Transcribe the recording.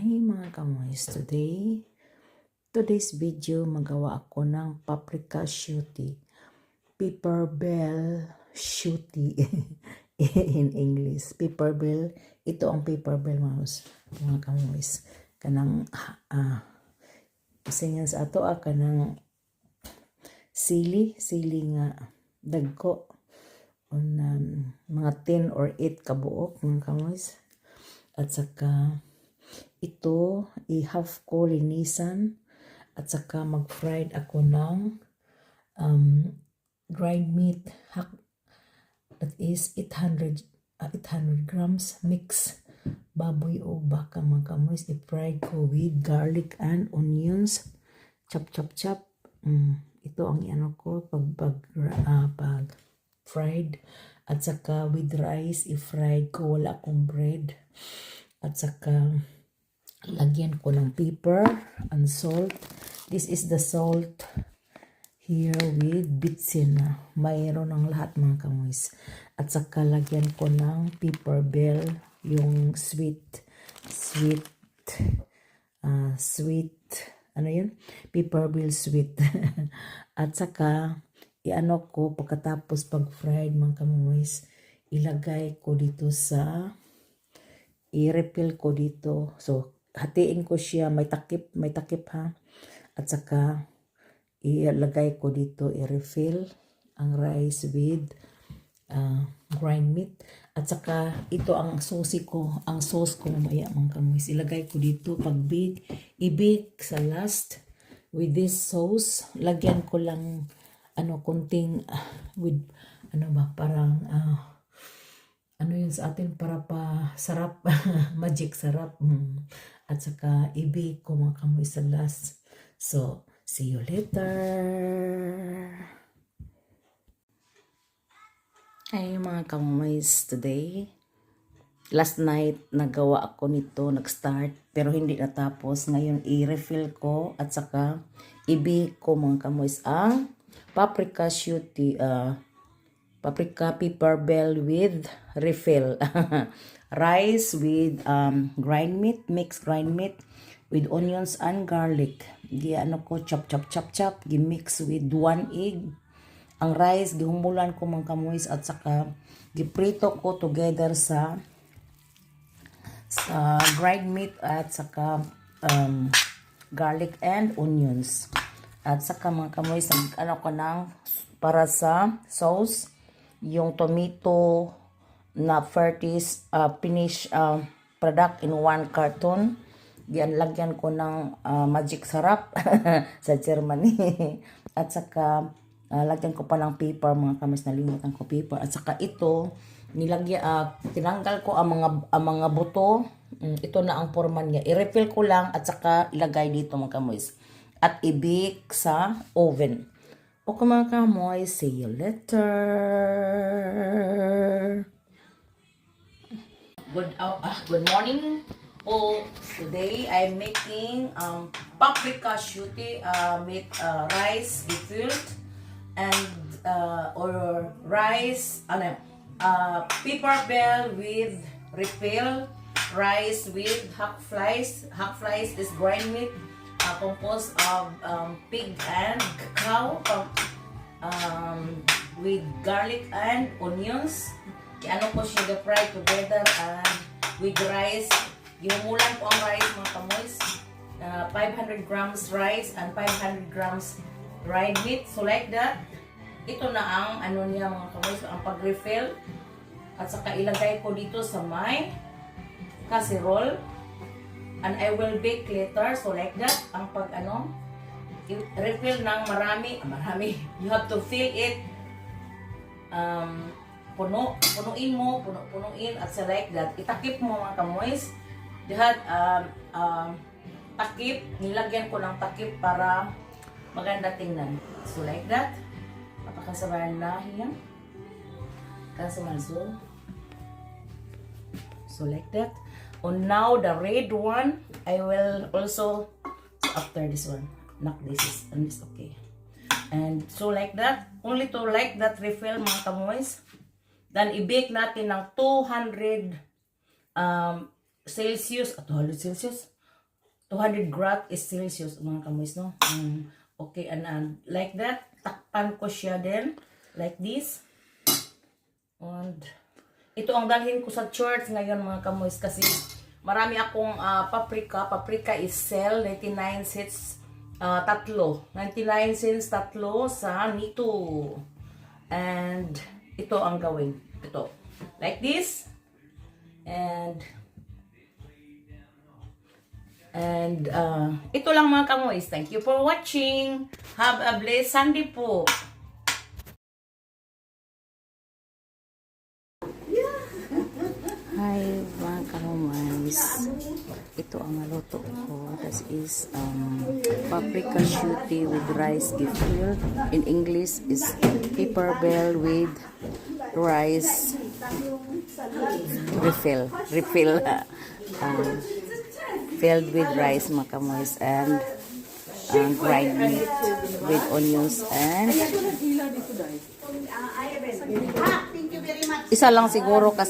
Hey mga kamoys, today's video magawa ako ng paprika shooty, pepper bell shooty in English. Pepper bell, ito ang pepper bell mga kamoys. Kanang singan sa ato kanang sili nga dagko on mga 10 or 8 kabuok mga kamoys. At saka ito i-half ko linisan at saka mag-fried ako ng dried meat. That is 800 grams mix baboy o baka mga kamoys. I-fried ko with garlic and onions. Chop. Ito ang iano ko pag fried. At saka with rice i-fried ko, wala akong bread. At saka lagyan ko ng pepper and salt. This is the salt here with bitsin. Mayroon ng lahat mga kamoys. At saka lagyan ko ng pepper bell, yung sweet, ano yun? Pepper bell sweet. At saka iano ko pagkatapos pag fried mga kamoys, ilagay ko dito i-refill ko dito. So hatiin ko siya, may takip ha. At saka ilagay ko dito, i-refill ang rice with grind meat. At saka ito ang sauce ko mamaya mga kamoys. Ilagay ko dito pag i-bake sa last with this sauce. Lagyan ko lang konting with parang ano yun sa atin para pa sarap magic sarap. At saka i-bake ko mga kamoy sa last. So see you later. Ay mga kamoys, today last night nagawa ako nito, nag-start pero hindi natapos. Ngayon i-refill ko at saka i-bake ko mga kamoys ang paprika shooty, paprika pepper bell with refill. Rice with grind meat, mixed grind meat with onions and garlic. Giano ko chop, gi-mix with 1 egg. Ang rice gihumulan ko mga kamoys at saka giprito ko together sa grind meat at saka garlic and onions. At saka mga kamoys ko ng para sa sauce, yung tomato na finish product in 1 carton. Lagyan ko ng magic sarap sa Germany. At saka lagyan ko pa ng paper mga kamis, nalimutan ko paper. At saka ito tinanggal ko ang mga buto. Ito na ang forman niya. I-refill ko lang at saka ilagay dito mga kamoys. At i-bake sa oven. Okay mga kamoy, see you later. Good morning. Today I'm making paprika shooty with rice refilled and or rice pepper bell with refill, rice with half slice is grind meat, composed of pig and cow, with garlic and onions. Ano ko siya fry together and with rice. Gihumulan ko ang rice mga kamoys. 500 grams rice and 500 grams dried meat. So like that. Ito na ang niya mga kamoys, ang pag-refill. At saka ilagay ko dito sa may casserole. And I will bake later. So like that, ang refill ng marami. You have to fill it. Punuin at so like that. Itakip mo mga kamoys. Dihat takip, nilagyan ko ng takip para maganda tingnan. So like that. Papakasabayan na yan. Kasamanso. So like that. Now the red one, I will also after this one. Knock this and this okay. And so like that, only to like that refill mga kamoys. Then i-bake natin ng 200 Celsius, 200 Celsius, 200 grad is Celsius mga kamoys, no? Okay, and like that, takpan ko siya din like this. And ito ang dalhin ko sa church ngayon mga kamoys kasi marami akong paprika. Paprika is sell 99 cents tatlo. 99 cents tatlo sa nito. And ito ang gawin. Ito. Like this. And ito lang mga kamoys. Thank you for watching. Have a blessed Sunday po. Hi mga kamoys. Ito ang naluto ko. This is paprika shooty with rice gefilled. In English is pepper bell with rice refill. Filled with rice mga kamoys and grind meat with onions and isa lang siguro kasi